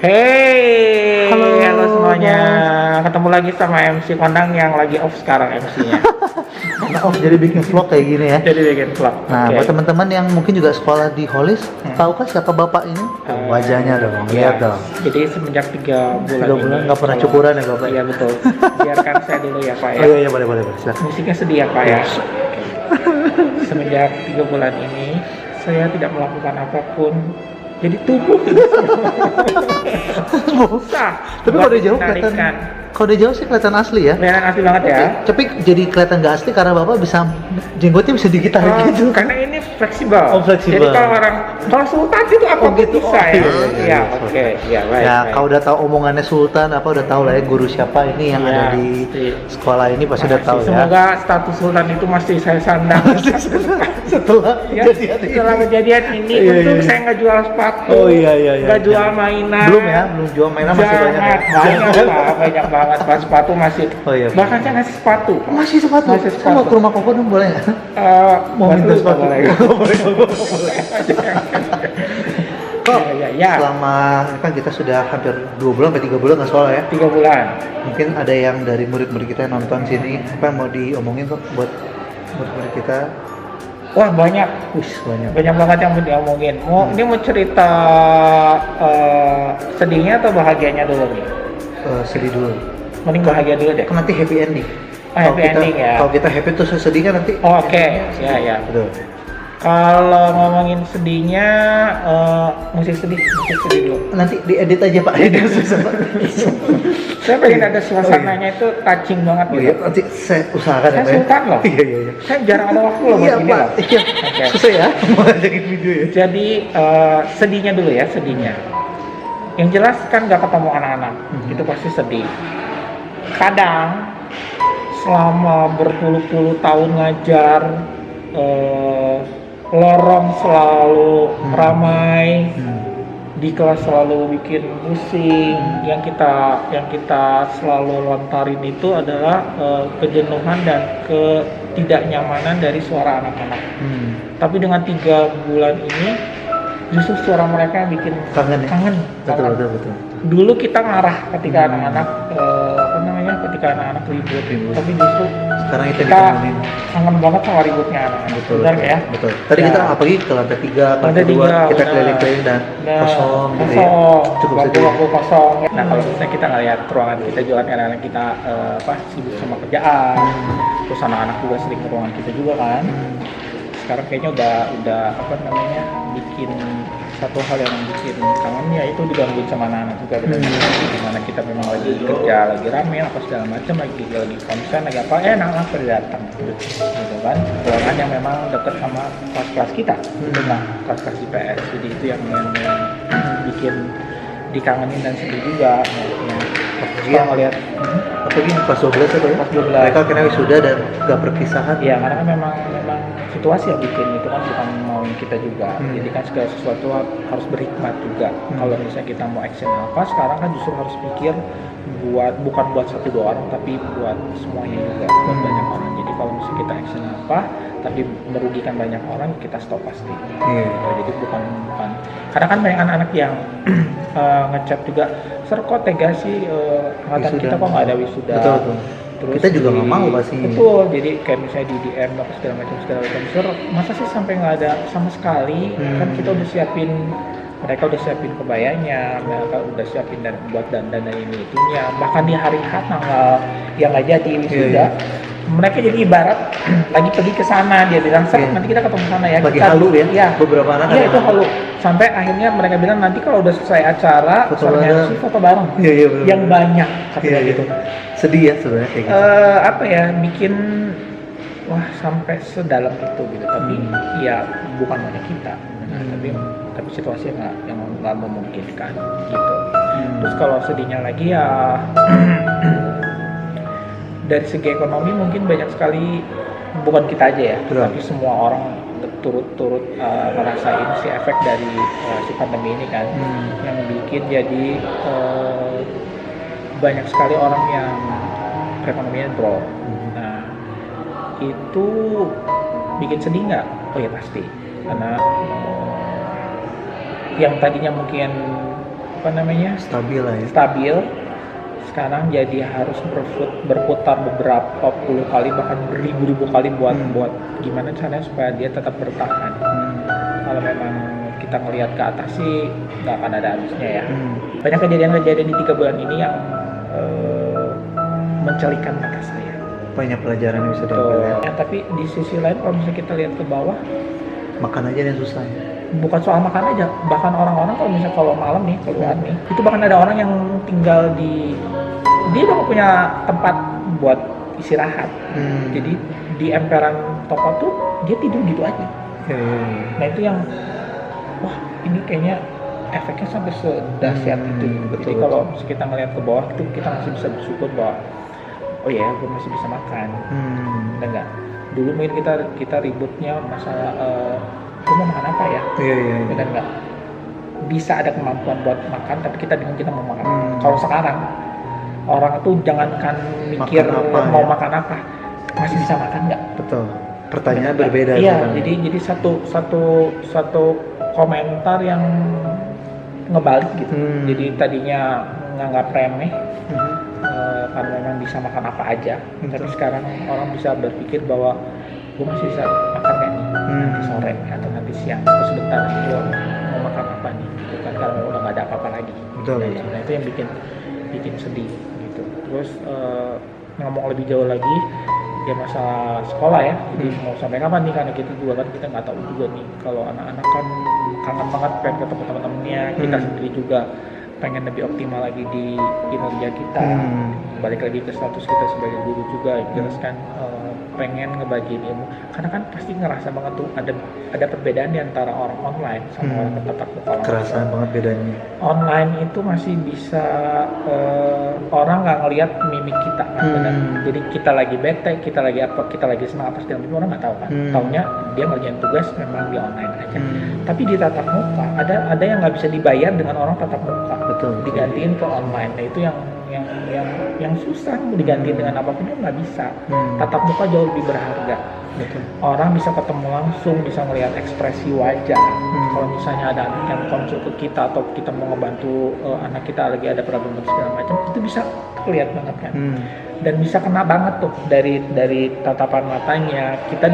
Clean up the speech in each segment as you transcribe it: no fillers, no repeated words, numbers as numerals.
Hey, halo semuanya. guys. Ketemu lagi sama MC Kondang yang lagi off sekarang MC-nya. Jadi bikin vlog kayak gini ya. Jadi bikin vlog. Nah, Oke. buat teman-teman yang mungkin juga sekolah di Holis, tahukah siapa bapak ini? Wajahnya dong, lihat dong. Jadi semenjak 3 bulan 3 bulan ini, nggak pernah kalau- cukuran ya bapak? Iya betul. Biarkan saya dulu ya Pak ya. Oh iya, boleh. Silakan. Musiknya sedih ya Pak ya. Oke. Semenjak 3 bulan ini saya tidak melakukan apapun. Jadi tubuh susah. Tapi buat kalau dari jauh menarikan. kelihatan, kalau dari jauh sih kelihatan asli ya. Kelihatan asli banget ya. Tapi jadi kelihatan nggak asli karena bapak bisa jenggotnya bisa digitarin Oh, gitu. karena ini fleksibel. Oh, fleksibel. Jadi kalau sultan itu apa gitu. bisa ya? Iya, Oke, ya baik. Ya, baik. kalau udah tahu omongannya Sultan apa udah tahu lah ya guru siapa ini yang Iya, ada di pasti. sekolah ini pasti udah tahu ya. Semoga status sultan itu masih saya sandang. Setelah Ya, kejadian ini. setelah kejadian ini, Iya, untuk iya. saya nggak jual sepatu, Oh iya. nggak jual mainan. Belum jual mainan masih banyak. Ya? banyak banget. Pak, sepatu masih. Oh iya. Bahkan saya ngasih sepatu. Pak. Masih sepatu. Masih Saya mau sepatu. ke rumah Koko dong boleh nggak? Mau Mas minta lu sepatu. boleh. Kok Ya. selama ini kan kita sudah hampir 2 bulan atau 3 bulan nggak sekolah ya. 3 bulan. Mungkin ada yang dari murid-murid kita yang nonton sini apa yang mau diomongin kok buat murid-murid kita? Wah banyak. Banyak. Banyak banget yang mau diomongin. Ini mau cerita sedihnya atau bahagianya dulu nih? Sedih dulu. Mending bahagia dulu deh. Kan nanti happy ending. Oh, happy ending ya. Kalau kita happy terus sedih kan nanti. Oh, oke. Ya. Betul. Kalau ngomongin sedihnya, musik sedih dulu. Nanti diedit aja Pak. Ini susah Pak. Saya pengen ada suasananya itu touching banget Oh gitu. iya, nanti saya usahakan ya Saya Pak. ya. sultan loh. Iya. Saya jarang ada waktu loh buat Iya gini Pak. loh. Iya. Oke. Susah ya mau ajakin video ya. Jadi sedihnya dulu ya, sedihnya. Yang jelas kan gak ketemu anak-anak, itu pasti sedih. Kadang selama berpuluh-puluh tahun ngajar, lorong selalu ramai, di kelas selalu bikin pusing. Yang kita selalu lontarin itu adalah kejenuhan dan ketidaknyamanan dari suara anak-anak. Tapi dengan 3 bulan ini justru suara mereka yang bikin Kangen ya? kangen. Betul. Dulu kita ngarah ketika anak-anak ketika anak-anak ribut. Tapi justru Sekarang kita kita dikangenin. kangen banget sama ributnya anak-anak. Benar ya? Betul. Tadi Ya. kita apalagi ke lantai 3, ke lantai 2 3, kita benar. keliling-keliling dan kosong gitu ya. Cukup sedih. Bangku kosong. Nah kalau misalnya kita ngeliat ruangan kita juga kan anak-anak kita sibuk sama kerjaan, terus anak-anak juga sering ke ruangan kita juga kan. Sekarang kayaknya udah bikin satu hal yang bikin kangen ya itu digangguin sama anak-anak juga benar. Dimana kita memang lagi kerja, lagi rame apa segala macam, lagi konsen, lagi apa, anak-anak pada datang gitu kan. Ruangan yang memang dekat sama kelas-kelas kita, nah kelas-kelas IPS. Jadi itu yang bikin dikangenin dan sedih juga. Dia ngeliat Apalagi yang kelas 12 atau ya? Kelas 12. Mereka kena wisuda dan gak berpisahan. ya karena kan memang situasi yang bikin itu kan bukan mau kita juga. Jadi kan segala sesuatu harus berhikmat juga. Kalau misalnya kita mau action apa sekarang kan justru harus pikir bukan buat 1-2 orang tapi buat semuanya juga, buat banyak orang. Jadi kalau misalnya kita action apa tapi merugikan banyak orang kita stop pasti. Iya. Jadi bukan karena kan banyak anak-anak yang ngechat juga, "Sir kok tega sih angkatan Wisuda. kita kok nggak ada wisuda." Betul. Terus Kita juga nggak mau pasti. Betul, jadi kayak misalnya di DM apa segala macam "Sir, masa sih sampai nggak ada sama sekali? Kan kita udah siapin, mereka udah siapin kebayanya, mereka udah siapin dan buat dandan ini itunya, bahkan di hari H tanggal yang nggak jadi wisuda. Mereka jadi ibarat lagi pergi ke sana, dia bilang, "Sir, nanti kita ketemu sana ya." Bagi Kita halu ya? Iya. Beberapa anak Iya ada itu yang halu. Sampai akhirnya mereka bilang nanti kalau udah selesai acara, Foto bareng. sorenya foto bareng. Iya, benar. Yang banyak katanya Iya. gitu. Sedih ya sebenarnya kayak gitu. Bikin sampai sedalam itu gitu. Tapi ya bukan hanya kita, tapi situasinya nggak memungkinkan gitu. Terus kalau sedihnya lagi ya dari segi ekonomi mungkin banyak sekali, bukan kita aja ya, Betul. tapi semua orang turut ngerasain si efek dari si pandemi ini kan, yang bikin jadi banyak sekali orang yang perekonomian drop. Nah itu bikin sedih nggak? Oh ya pasti, karena yang tadinya mungkin Stabil lah ya. stabil. Sekarang jadi harus berputar beberapa puluh kali bahkan beribu-ribu kali buat gimana caranya supaya dia tetap bertahan. Kalau memang kita ngelihat ke atas sih nggak akan ada habisnya ya. Banyak kejadian-kejadian di 3 bulan ini yang mencelikan mata saya. Banyak pelajaran yang bisa diambil ya. Ya, tapi di sisi lain kalau misalnya kita lihat ke bawah, Makan aja yang susah ya. bukan soal makan aja, bahkan orang-orang kalau malam nih keluar nih, itu bahkan ada orang yang tinggal dia udah nggak punya tempat buat istirahat. Jadi di emperan toko tuh dia tidur gitu aja. Nah itu yang wah ini kayaknya efeknya sampai sedahsyat itu. Jadi kalau kita ngelihat ke bawah itu kita masih bisa bersyukur bahwa oh ya gue masih bisa makan. Dan enggak dulu mungkin kita ributnya masalah gue mau makan apa ya. Dan enggak bisa ada kemampuan buat makan tapi kita bingung kita mau makan. Kalau sekarang orang tuh jangankan mikir mau makan apa, masih bisa makan nggak? Betul. Pertanyaan berbeda. Iya, jadi satu komentar yang ngebalik gitu. Jadi tadinya nganggap remeh karena memang bisa makan apa aja, tapi sekarang orang bisa berpikir bahwa gue masih bisa makan nggak nih nanti sore atau nanti siang atau sebentar lagi gue mau makan apa nih, gitu kan karena udah nggak ada apa-apa lagi. Betul. Nah itu yang bikin sedih gitu. Terus ngomong lebih jauh lagi ya masalah sekolah ya, jadi mau sampai kapan nih, karena kita nggak tahu juga nih, kalau anak-anak kan kangen banget pengen ketemu teman-temannya, kita sendiri juga pengen lebih optimal lagi di kinerja kita, balik lagi ke status kita sebagai guru juga, jelas kan pengen ngebagiin ilmu, karena kan pasti ngerasa banget tuh ada perbedaan di antara orang online sama orang tatap muka. Kerasa banget bedanya. Online itu masih bisa orang nggak ngelihat mimik kita kan, jadi kita lagi bete, kita lagi apa, kita lagi senang apa segala macam, orang nggak tahu kan. Taunya dia ngerjain tugas memang di online aja. Tapi di tatap muka ada yang nggak bisa dibayar dengan orang tatap muka. Betul. Digantiin ke online. Nah itu yang susah, mau digantiin dengan apapun itu nggak bisa. Tatap muka jauh lebih berharga. Betul. Orang bisa ketemu langsung, bisa melihat ekspresi wajah. Kalau misalnya ada anak yang konsul ke kita atau kita mau ngebantu anak kita lagi ada problem segala macam, itu bisa kelihatan banget kan. Dan bisa kena banget tuh dari tatapan matanya. Kita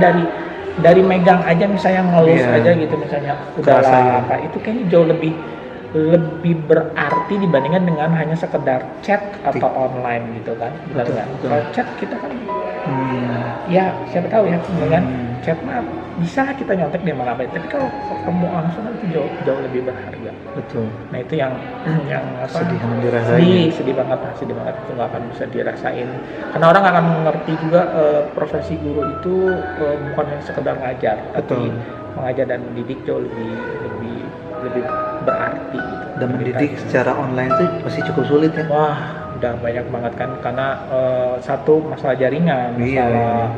dari megang aja misalnya ngelus aja gitu misalnya udahlah apa, itu kayaknya jauh lebih berarti dibandingkan dengan hanya sekedar chat atau online gitu kan. Betul. Kalau chat kita kan ya siapa tahu ya, dengan chat mah bisa kita nyontek di mana aja, tapi kalau ketemu langsung itu jauh lebih berharga. Betul. Nah itu yang apa, sedih banget itu nggak akan bisa dirasain, karena orang nggak akan mengerti juga profesi guru itu bukan hanya sekedar ngajar, tapi mengajar dan mendidik jauh lebih berarti gitu. Dan mendidik secara online itu pasti cukup sulit ya. Wah, udah banyak banget kan, karena satu masalah jaringan, masalah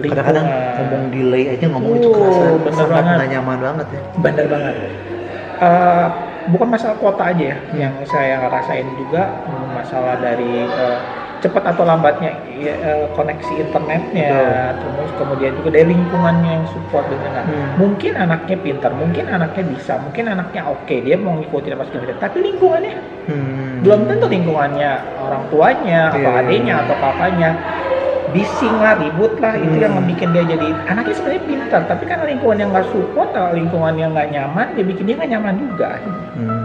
lingkungan. Kadang-kadang ngomong delay aja ngomong itu kerasa sangat nggak nyaman banget ya. Bener banget. Bukan masalah kuota aja ya, yang saya rasain juga masalah dari cepat atau lambatnya koneksi internetnya, terus kemudian juga dari lingkungannya yang support dengan mungkin anaknya pintar, mungkin anaknya bisa, mungkin anaknya oke, dia mau ngikutin apa segala, tapi lingkungannya belum tentu lingkungannya orang tuanya atau adiknya atau kakaknya bising lah, ribut lah, itu yang bikin dia jadi anaknya sebenarnya pintar, tapi kan lingkungan yang nggak support atau lingkungan yang nggak nyaman, dia bikin dia nggak nyaman juga,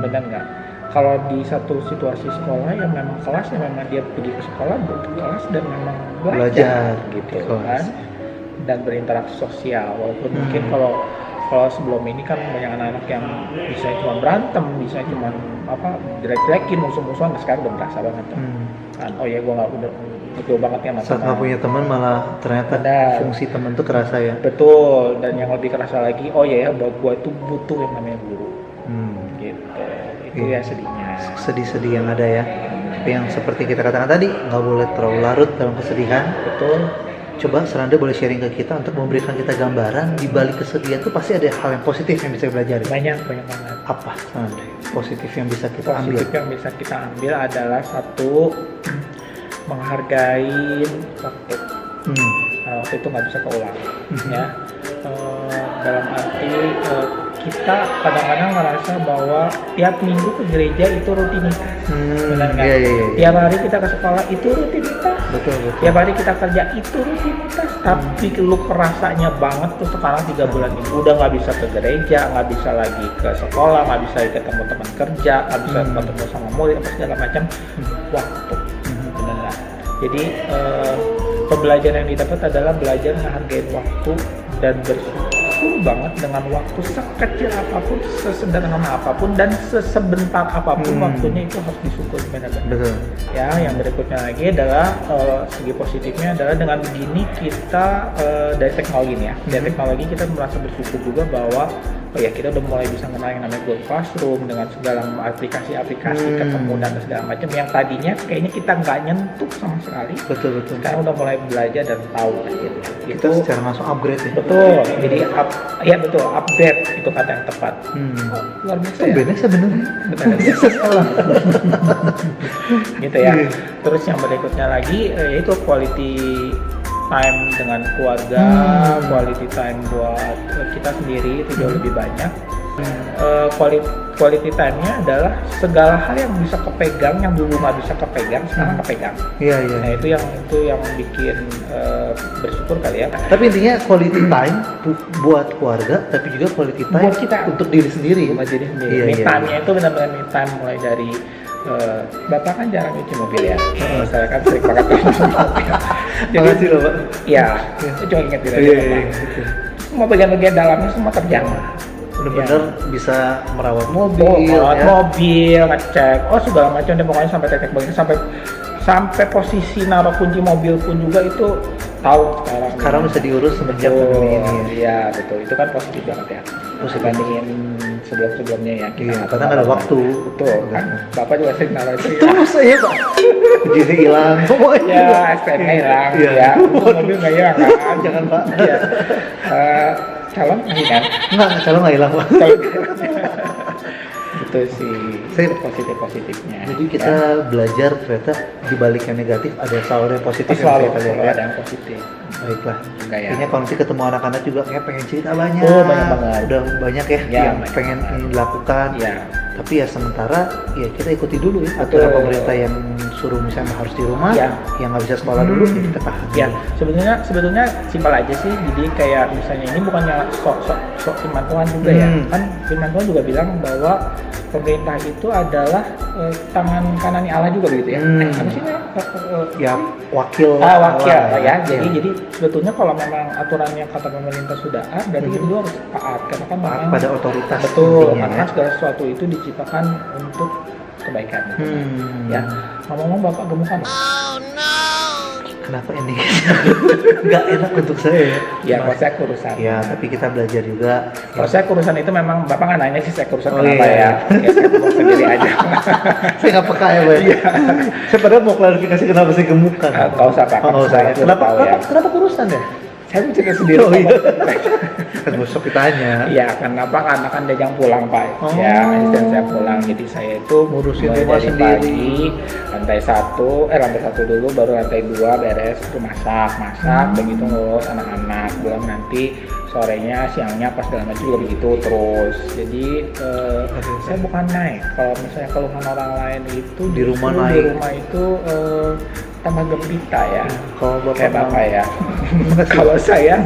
benar nggak? Kalau di satu situasi sekolah yang memang kelasnya memang dia pergi ke sekolah untuk kelas dan memang belajar gitu kan, dan berinteraksi sosial, walaupun mungkin kalau sebelum ini kan banyak anak-anak yang bisa cuma berantem, bisa cuma apa jelek-jelekin, musuh-musuhan, sekarang udah berasa banget kan, oh ya gue nggak udah betul banget ya saat nggak punya teman malah ternyata fungsi teman tuh kerasa ya. Betul, dan yang lebih kerasa lagi, oh ya buat gue itu butuh yang namanya guru gitu. Itu ya sedih-sedih yang ada ya. Tapi yang seperti kita katakan tadi, nggak boleh terlalu larut dalam kesedihan. Betul. Coba Seranda boleh sharing ke kita untuk memberikan kita gambaran di balik kesedihan itu pasti ada hal yang positif yang bisa belajar. Banyak banget. Apa Seranda? Positif yang bisa kita ambil? Positif yang bisa kita ambil adalah satu, menghargai waktu. Waktu itu nggak bisa keulang, ya. Dalam arti kita kadang-kadang merasa bahwa tiap minggu ke gereja itu rutinitas, benar nggak? Iya. Tiap hari kita ke sekolah itu rutinitas, Betul. tiap hari kita kerja itu rutinitas, tapi lu kerasanya banget tuh sekarang 3 bulan ini udah nggak bisa ke gereja, nggak bisa lagi ke sekolah, nggak bisa lagi ketemu teman kerja, nggak bisa ketemu sama murid apa segala macam. Waktu, benar nggak? Jadi pembelajaran yang didapat adalah belajar menghargai waktu dan bersyukur banget dengan waktu sekecil apapun, sesederhana apapun, dan sesebentar apapun waktunya itu harus disyukur benar-benar. Betul. Ya, yang berikutnya lagi adalah segi positifnya adalah dengan begini kita dari teknologi nih ya, dari teknologi kita merasa bersyukur juga bahwa kita udah mulai bisa mengenal yang namanya Google Classroom dengan segala aplikasi-aplikasi ketemu dan segala macam yang tadinya kayaknya kita nggak nyentuh sama sekali. Betul. Sekarang udah mulai belajar dan tahu akhirnya. Kita secara langsung upgrade ya. Betul. Jadi betul, update itu kata yang tepat. Luar biasa ya. Benar sebenarnya. Benar biasa salah. Gitu ya. Terus yang berikutnya lagi yaitu quality time dengan keluarga, quality time buat kita sendiri itu jauh lebih banyak. Quality time-nya adalah segala hal yang bisa kepegang, yang dulu nggak bisa kepegang, sekarang kepegang. Iya. Nah itu yang bikin bersyukur kali ya. Tapi intinya quality time buat keluarga, tapi juga quality time buat kita untuk diri sendiri. Buat diri sendiri. Iya. Me-time-nya itu benar-benar me-time mulai dari Bapak kan jarang cuci mobil ya. Saya kan sering banget cuci mobil. Jadi loh, Pak. Iya, itu cuma ingetin aja. Semua bagian-bagian dalamnya semua terjamah. Benar-benar bisa merawat mobil, mobil, ngecek, segala macam deh pokoknya sampai teknik bagian sampai posisi naruh kunci mobil pun juga itu tahu sekarang. Sekarang bisa diurus semenjak pandemi ini. Iya betul, itu kan positif banget ya. Positif bandingin sebelum-sebelumnya ya. Karena nggak ada waktu. Betul kan. Bapak juga sering naruh itu. Terus saya Pak. Jadi hilang. Ya, SPM hilang. Ya, mobil nggak hilang kan? Jangan Pak. Iya. Calon kan? Enggak, calon nggak hilang Pak. Itu sih positifnya. Jadi kita belajar ternyata di balik yang negatif ada selalu yang positif. Selalu ada yang positif. Baiklah. Kayaknya kalau nanti ketemu anak-anak juga kayak pengen cerita banyak. Banyak banget. Udah banyak ya yang pengen ini dilakukan. Ya. Tapi ya sementara ya kita ikuti dulu ya aturan pemerintah yang suruh misalnya harus di rumah, yang nggak bisa sekolah dulu ya kita tahan. Ya, sebetulnya simpel aja sih. Jadi kayak misalnya ini bukannya sok firman Tuhan juga ya. Kan firman Tuhan juga bilang bahwa pemerintah itu adalah tangan kanannya Allah juga begitu ya. Apa sih ya wakil ya. Jadi sebetulnya kalau memang aturan yang kata pemerintah sudah ada, berarti itu harus taat karena kan memang pada otoritas. Betul, karena segala sesuatu itu diciptakan untuk kebaikan. Ya, ngomong-ngomong Bapak gemukan. Kenapa ini nggak enak untuk saya? Ya, kalau saya kurusan. Ya, tapi kita belajar juga. Kalau saya kurusan itu memang Bapak nggak nanya sih saya kurusan kenapa ya? Ya saya kurusan sendiri aja. Saya nggak peka ya, Pak. Saya padahal mau klarifikasi kenapa saya gemukan. Nggak usah Pak. Kenapa kurusan ya? Saya mau cerita sendiri. Kan besok ditanya. Iya, kenapa? Karena kan Dejang pulang Pak. Ya, dan saya pulang. Jadi saya itu ngurusin rumah sendiri. Pagi, lantai satu dulu, baru lantai 2 beres itu masak, begitu ngurus anak-anak. Belum nanti sorenya, siangnya pas dalam macam juga begitu terus. Jadi saya bukan naik. Kalau misalnya keluhan orang lain itu di rumah naik. Di rumah itu tambah gembira ya. Kalau kayak Bapak ya. Kalau saya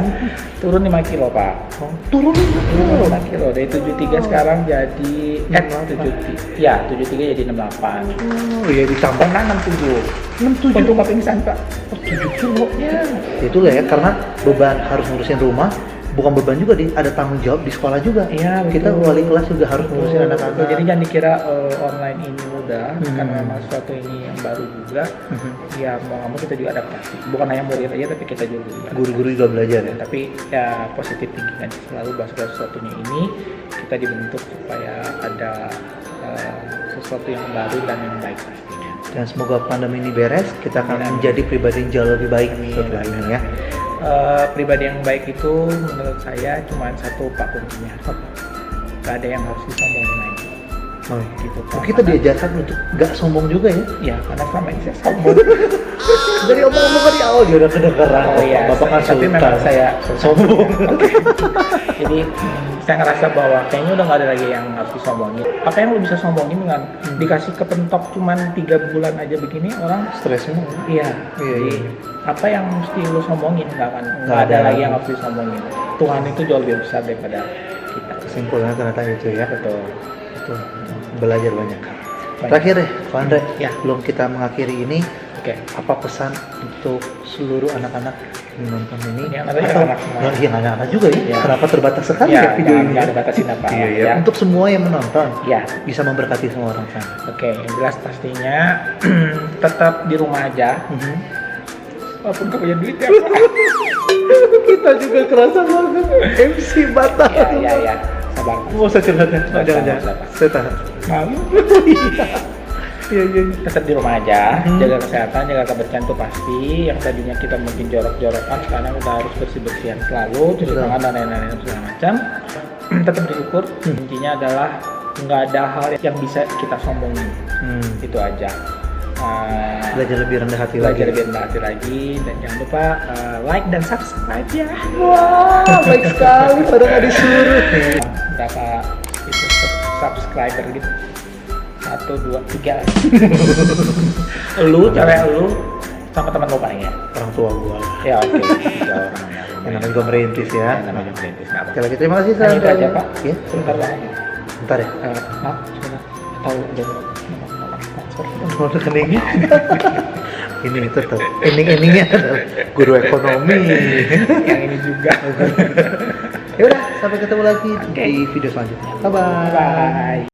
turun 5 kilo Pak. Turun 5 kilo dari 73 sekarang jadi 73 jadi 68. Iya ditambah 67 untuk nggak pingsan Pak. 7 kilo ya. Itulah ya karena beban harus ngurusin rumah. Bukan beban juga ada tanggung jawab di sekolah juga. Iya, kita wali kelas juga harus ngurusin anak-anak. Jadi jangan dikira online ini mudah, karena memang sesuatu ini yang baru juga. Ya mau nggak mau kita juga adaptasi. Bukan hanya murid aja, tapi kita juga. Guru-guru juga belajar ya. Tapi ya positif thinking kan selalu bahwa sesuatunya ini kita dibentuk supaya ada sesuatu yang baru dan yang baik pastinya. Dan semoga pandemi ini beres, kita akan menjadi pribadi yang jauh lebih baik setelah ini ya. Pribadi yang baik itu menurut saya cuma satu Pak kuncinya. Gak ada yang harus disombongin lagi. Oh, gitu. kita diajarkan untuk nggak sombong juga ya? Ya, karena selama ini saya sombong. Dari omong-omongan di awal dia udah kedengeran. Oh iya, Bapak kan tapi memang saya sombong. Jadi saya ngerasa bahwa kayaknya udah nggak ada lagi yang harus disombongin. Apa yang lo bisa sombongin dengan dikasih kepentok cuman 3 bulan aja begini, orang Stres semua. iya. Iya. Apa yang mesti lo sombongin, nggak ada lagi yang harus disombongin. Tuhan itu jauh lebih besar daripada kita. Kesimpulannya ternyata itu ya. Betul. Belajar banyak. Terakhir deh, Pak Andre, Ya. belum kita mengakhiri ini, Oke. apa pesan untuk seluruh anak-anak yang nonton ini? Ini anak-anak semua. Yang anak-anak juga ya? Ya. Kenapa terbatas sekali Ya, ya video ini? nggak ada batasin apa. Iya, ya. Ya. Untuk semua yang menonton, Ya. bisa memberkati semua orang sana. Oke, yang jelas pastinya tetap di rumah aja. Walaupun gak punya duit ya. Kita juga kerasa banget MC Batak. Ya. Sabar. Mau usah curhat ya? Jangan. Saya tahan. Malu. Iya. Tetap di rumah aja, jaga kesehatan, jaga kebersihan itu pasti. Yang tadinya kita mungkin jorok-jorokan, sekarang udah harus bersih-bersihan selalu, cuci tangan dan lain-lain segala macam. Tetap bersyukur. Intinya adalah nggak ada hal yang bisa kita sombongin. Itu aja. Belajar lebih rendah hati Belajar lagi. lebih rendah hati lagi, dan jangan lupa like dan subscribe ya. Wah, baik sekali. Padahal nggak disuruh. Berapa itu subscriber gitu? 1, 2, 3. Lu, cewek lu, sama teman lu paling ya? Orang tua gua. Ya oke, 3 orang ya. Yang namanya juga merintis ya. Namanya perintis. Oke lagi, terima kasih Hanya itu Sandra. aja Pak. Ya, Sebentar Pak. bentar ya. Maaf, sebentar. Tahu udah nomor transfer. Mau rekeningnya? Ini tetap ending-endingnya adalah guru ekonomi. Yang ini juga. Ya udah, sampai ketemu lagi di video selanjutnya. Bye bye. Bye.